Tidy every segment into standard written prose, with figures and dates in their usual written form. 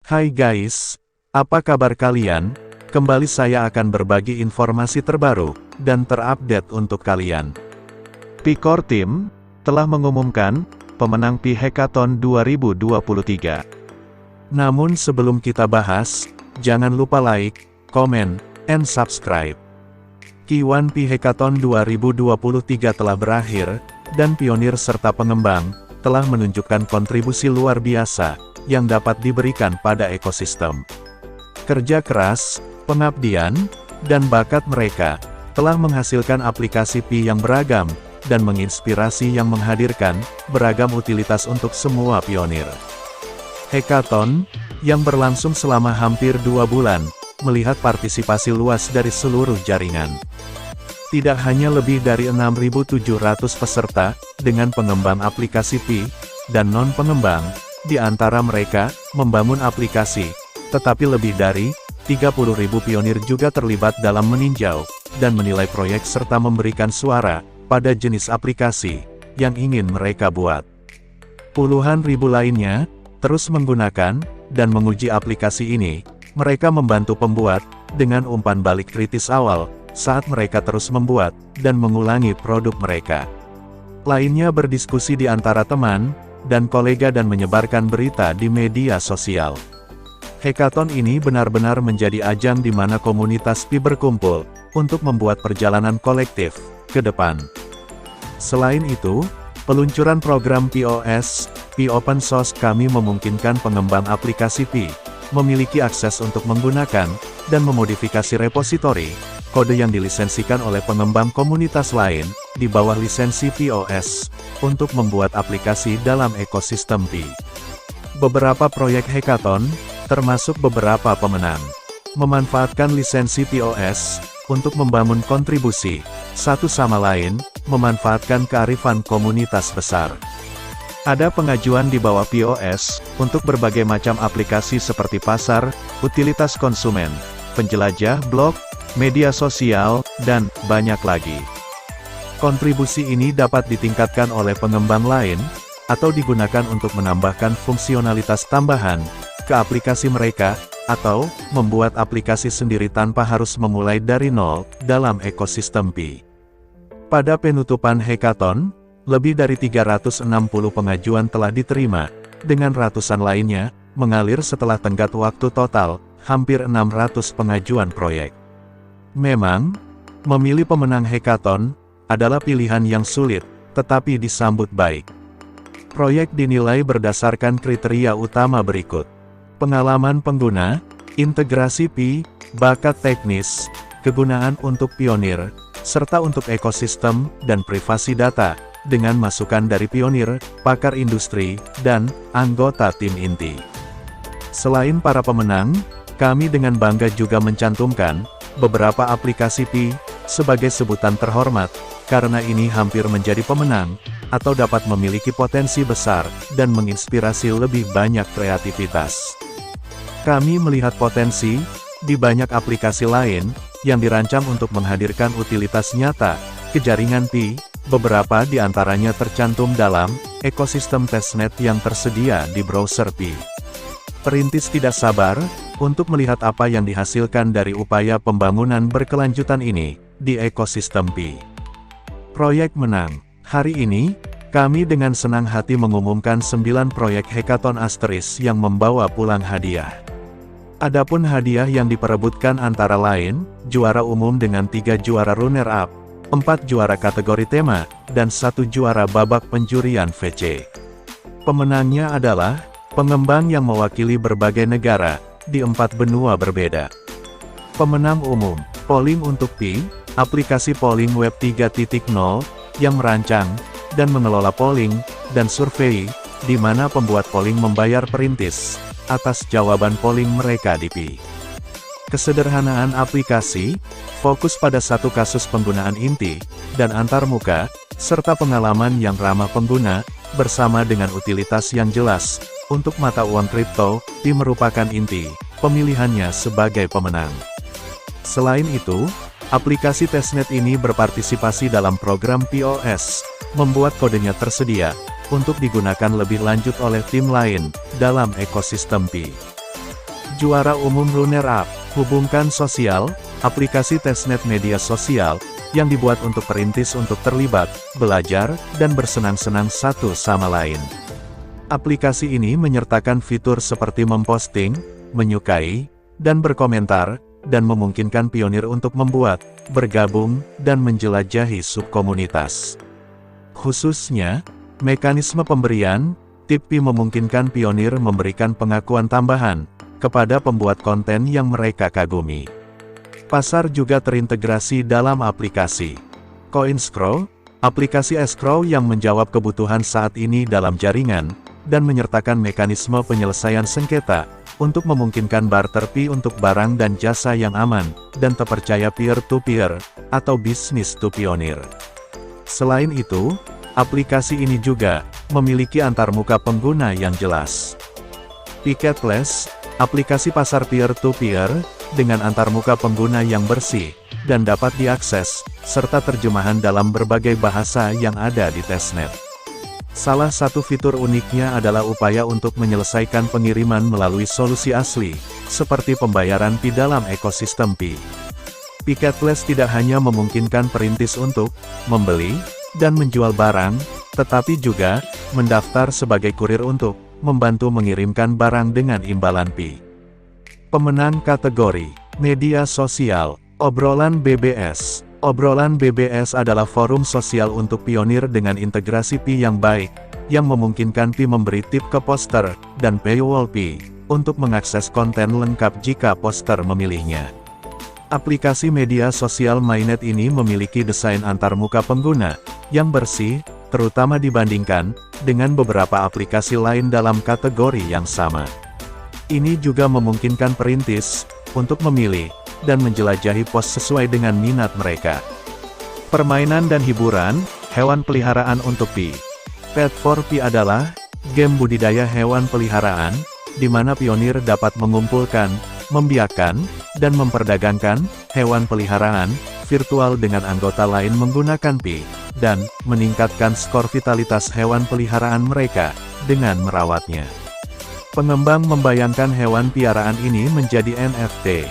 Hai guys, apa kabar kalian? Kembali saya akan berbagi informasi terbaru dan terupdate untuk kalian. P-Core Team telah mengumumkan pemenang Pi Hackathon 2023. Namun sebelum kita bahas, jangan lupa like, comment, and subscribe. Q1 Pi Hackathon 2023 telah berakhir, dan pionir serta pengembang telah menunjukkan kontribusi luar biasa yang dapat diberikan pada ekosistem. Kerja keras, pengabdian, dan bakat mereka telah menghasilkan aplikasi Pi yang beragam dan menginspirasi yang menghadirkan beragam utilitas untuk semua pionir. Hackathon yang berlangsung selama hampir 2 bulan melihat partisipasi luas dari seluruh jaringan. Tidak hanya lebih dari 6.700 peserta dengan pengembang aplikasi Pi dan non-pengembang, di antara mereka membangun aplikasi, tetapi lebih dari 30.000 pionir juga terlibat dalam meninjau dan menilai proyek serta memberikan suara pada jenis aplikasi yang ingin mereka buat. Puluhan ribu lainnya terus menggunakan dan menguji aplikasi ini. Mereka membantu pembuat dengan umpan balik kritis awal saat mereka terus membuat dan mengulangi produk mereka. Lainnya berdiskusi di antara teman dan kolega dan menyebarkan berita di media sosial. Hackathon ini benar-benar menjadi ajang di mana komunitas Pi berkumpul untuk membuat perjalanan kolektif ke depan. Selain itu, peluncuran program POS, Pi Open Source kami memungkinkan pengembang aplikasi Pi memiliki akses untuk menggunakan dan memodifikasi repositori kode yang dilisensikan oleh pengembang komunitas lain di bawah lisensi POS untuk membuat aplikasi dalam ekosistem Pi. Beberapa proyek hackathon, termasuk beberapa pemenang, memanfaatkan lisensi POS untuk membangun kontribusi satu sama lain, memanfaatkan kearifan komunitas besar. Ada pengajuan di bawah POS untuk berbagai macam aplikasi seperti pasar, utilitas konsumen, penjelajah blog, media sosial, dan banyak lagi. Kontribusi ini dapat ditingkatkan oleh pengembang lain, atau digunakan untuk menambahkan fungsionalitas tambahan ke aplikasi mereka, atau membuat aplikasi sendiri tanpa harus memulai dari nol dalam ekosistem Pi. Pada penutupan hackathon, lebih dari 360 pengajuan telah diterima, dengan ratusan lainnya mengalir setelah tenggat waktu total hampir 600 pengajuan proyek. Memang, memilih pemenang hackathon adalah pilihan yang sulit, tetapi disambut baik. Proyek dinilai berdasarkan kriteria utama berikut: pengalaman pengguna, integrasi Pi, bakat teknis, kegunaan untuk pionir, serta untuk ekosistem dan privasi data, dengan masukan dari pionir, pakar industri, dan anggota tim inti. Selain para pemenang, kami dengan bangga juga mencantumkan beberapa aplikasi Pi sebagai sebutan terhormat, karena ini hampir menjadi pemenang, atau dapat memiliki potensi besar dan menginspirasi lebih banyak kreativitas. Kami melihat potensi di banyak aplikasi lain yang dirancang untuk menghadirkan utilitas nyata ke jaringan Pi. Beberapa di antaranya tercantum dalam ekosistem testnet yang tersedia di browser Pi. Perintis tidak sabar untuk melihat apa yang dihasilkan dari upaya pembangunan berkelanjutan ini di ekosistem Pi. Proyek menang. Hari ini, kami dengan senang hati mengumumkan 9 proyek hackathon Asteris yang membawa pulang hadiah. Adapun hadiah yang diperebutkan antara lain, juara umum dengan 3 juara runner-up, 4 juara kategori tema, dan 1 juara babak penjurian VC. Pemenangnya adalah pengembang yang mewakili berbagai negara di 4 benua berbeda. Pemenang umum, Polling untuk Pi, aplikasi polling web 3.0 yang merancang dan mengelola polling dan survei, di mana pembuat polling membayar perintis atas jawaban polling mereka di Pi. Kesederhanaan aplikasi, fokus pada satu kasus penggunaan inti, dan antarmuka, serta pengalaman yang ramah pengguna, bersama dengan utilitas yang jelas, untuk mata uang kripto, Pi merupakan inti pemilihannya sebagai pemenang. Selain itu, aplikasi testnet ini berpartisipasi dalam program POS, membuat kodenya tersedia untuk digunakan lebih lanjut oleh tim lain dalam ekosistem Pi. Juara umum runner-up, hubungkan sosial, aplikasi testnet media sosial, yang dibuat untuk perintis untuk terlibat, belajar, dan bersenang-senang satu sama lain. Aplikasi ini menyertakan fitur seperti memposting, menyukai, dan berkomentar, dan memungkinkan pionir untuk membuat, bergabung, dan menjelajahi subkomunitas. Khususnya, mekanisme pemberian, Tipeee memungkinkan pionir memberikan pengakuan tambahan, kepada pembuat konten yang mereka kagumi. Pasar juga terintegrasi dalam aplikasi CoinScrow, aplikasi escrow yang menjawab kebutuhan saat ini dalam jaringan, dan menyertakan mekanisme penyelesaian sengketa, untuk memungkinkan barter Pi untuk barang dan jasa yang aman, dan terpercaya peer-to-peer, atau bisnis to pionir. Selain itu, aplikasi ini juga memiliki antarmuka pengguna yang jelas. Picketless, aplikasi pasar peer-to-peer, dengan antarmuka pengguna yang bersih, dan dapat diakses, serta terjemahan dalam berbagai bahasa yang ada di testnet. Salah satu fitur uniknya adalah upaya untuk menyelesaikan pengiriman melalui solusi asli, seperti pembayaran Pi dalam ekosistem Pi. Picketless tidak hanya memungkinkan perintis untuk membeli dan menjual barang, tetapi juga mendaftar sebagai kurir untuk membantu mengirimkan barang dengan imbalan Pi. Pemenang kategori media sosial, Obrolan BBS. Obrolan BBS adalah forum sosial untuk pionir dengan integrasi Pi yang baik, yang memungkinkan Pi memberi tip ke poster, dan paywall Pi, untuk mengakses konten lengkap jika poster memilihnya. Aplikasi media sosial Mainnet ini memiliki desain antarmuka pengguna, yang bersih, terutama dibandingkan dengan beberapa aplikasi lain dalam kategori yang sama. Ini juga memungkinkan perintis untuk memilih dan menjelajahi pos sesuai dengan minat mereka. Permainan dan hiburan, hewan peliharaan untuk Pi. Pet for Pi adalah game budidaya hewan peliharaan, di mana pionir dapat mengumpulkan, membiakkan, dan memperdagangkan hewan peliharaan virtual dengan anggota lain menggunakan Pi, dan meningkatkan skor vitalitas hewan peliharaan mereka dengan merawatnya. Pengembang membayangkan hewan piaraan ini menjadi NFT.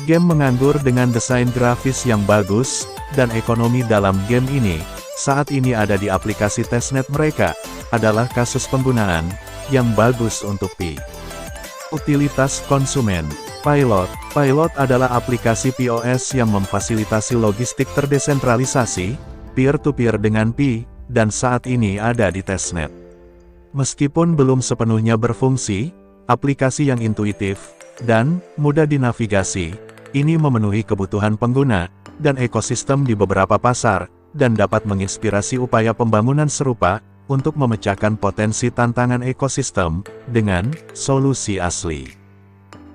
Game menganggur dengan desain grafis yang bagus, dan ekonomi dalam game ini, saat ini ada di aplikasi testnet mereka, adalah kasus penggunaan yang bagus untuk Pi. Utilitas konsumen. Pilot adalah aplikasi POS yang memfasilitasi logistik terdesentralisasi, peer-to-peer dengan Pi, dan saat ini ada di testnet. Meskipun belum sepenuhnya berfungsi, aplikasi yang intuitif dan mudah dinavigasi, ini memenuhi kebutuhan pengguna dan ekosistem di beberapa pasar, dan dapat menginspirasi upaya pembangunan serupa untuk memecahkan potensi tantangan ekosistem dengan solusi asli.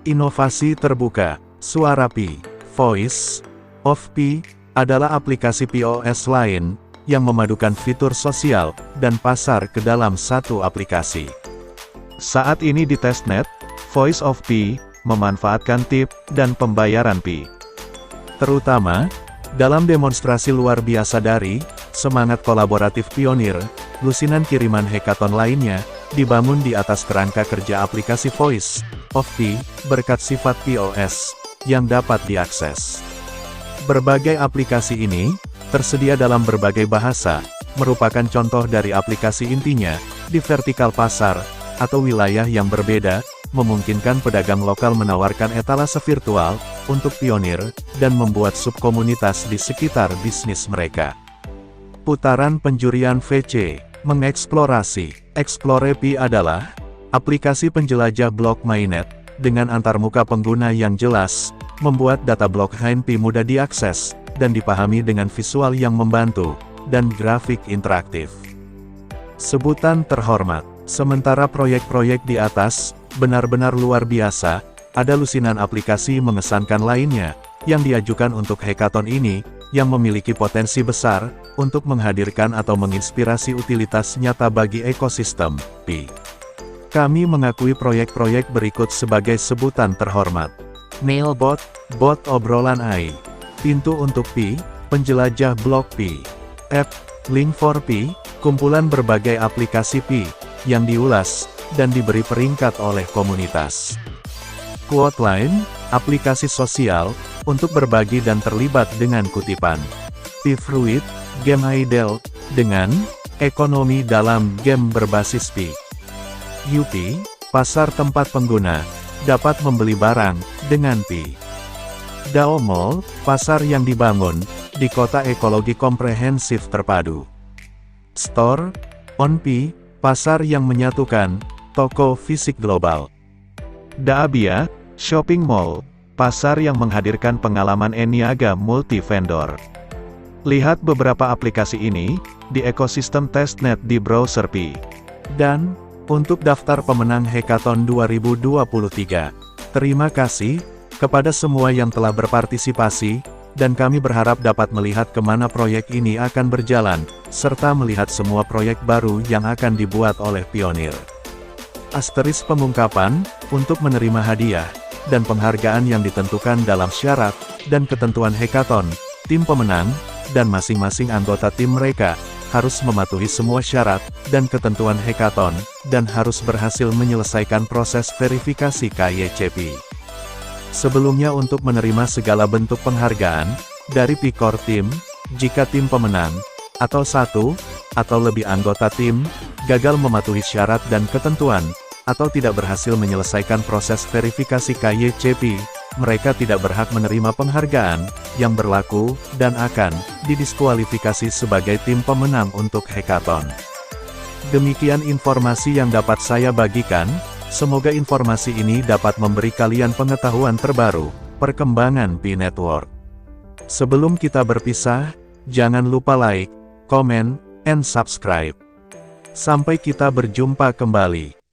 Inovasi terbuka, Suara Pi, Voice of Pi, adalah aplikasi POS lain yang memadukan fitur sosial dan pasar ke dalam satu aplikasi. Saat ini di testnet, Voice of Pi memanfaatkan tip dan pembayaran Pi. Terutama, dalam demonstrasi luar biasa dari semangat kolaboratif pionir, lusinan kiriman hackathon lainnya dibangun di atas kerangka kerja aplikasi Voice of Pi berkat sifat POS yang dapat diakses. Berbagai aplikasi ini tersedia dalam berbagai bahasa, merupakan contoh dari aplikasi intinya di vertikal pasar atau wilayah yang berbeda, memungkinkan pedagang lokal menawarkan etalase virtual untuk pionir dan membuat subkomunitas di sekitar bisnis mereka. Putaran penjurian VC, mengeksplorasi. Explore Pi adalah aplikasi penjelajah blok mainnet dengan antarmuka pengguna yang jelas, membuat data blockchain Pi mudah diakses dan dipahami dengan visual yang membantu dan grafik interaktif. Sebutan terhormat. Sementara proyek-proyek di atas benar-benar luar biasa, ada lusinan aplikasi mengesankan lainnya yang diajukan untuk hackathon ini, yang memiliki potensi besar untuk menghadirkan atau menginspirasi utilitas nyata bagi ekosistem Pi. Kami mengakui proyek-proyek berikut sebagai sebutan terhormat. Mailbot, bot obrolan AI. Pintu untuk Pi, penjelajah blok Pi. App, Link for Pi, kumpulan berbagai aplikasi Pi yang diulas dan diberi peringkat oleh komunitas. Quote Line, aplikasi sosial, untuk berbagi dan terlibat dengan kutipan. P-Fruit, game idle, dengan ekonomi dalam game berbasis Pi. Yupi, pasar tempat pengguna, dapat membeli barang dengan Pi. Dao Mall, pasar yang dibangun di kota ekologi komprehensif terpadu. Store, on Pi, pasar yang menyatukan toko fisik global. Daabia, shopping mall, pasar yang menghadirkan pengalaman e-niaga multi-vendor. Lihat beberapa aplikasi ini di ekosistem testnet di browser Pi. Dan, untuk daftar pemenang Hackathon 2023, terima kasih kepada semua yang telah berpartisipasi, dan kami berharap dapat melihat kemana proyek ini akan berjalan, serta melihat semua proyek baru yang akan dibuat oleh Pionir. Asteris pengungkapan, untuk menerima hadiah, dan penghargaan yang ditentukan dalam syarat, dan ketentuan Hackathon, tim pemenang, dan masing-masing anggota tim mereka, harus mematuhi semua syarat, dan ketentuan Hackathon, dan harus berhasil menyelesaikan proses verifikasi KYCP. Sebelumnya untuk menerima segala bentuk penghargaan, dari P-Core Team, jika tim pemenang, atau satu, atau lebih anggota tim, gagal mematuhi syarat dan ketentuan, atau tidak berhasil menyelesaikan proses verifikasi KYCP, mereka tidak berhak menerima penghargaan yang berlaku, dan akan didiskualifikasi sebagai tim pemenang untuk Hackathon. Demikian informasi yang dapat saya bagikan, semoga informasi ini dapat memberi kalian pengetahuan terbaru, perkembangan Pi Network. Sebelum kita berpisah, jangan lupa like, comment, and subscribe. Sampai kita berjumpa kembali.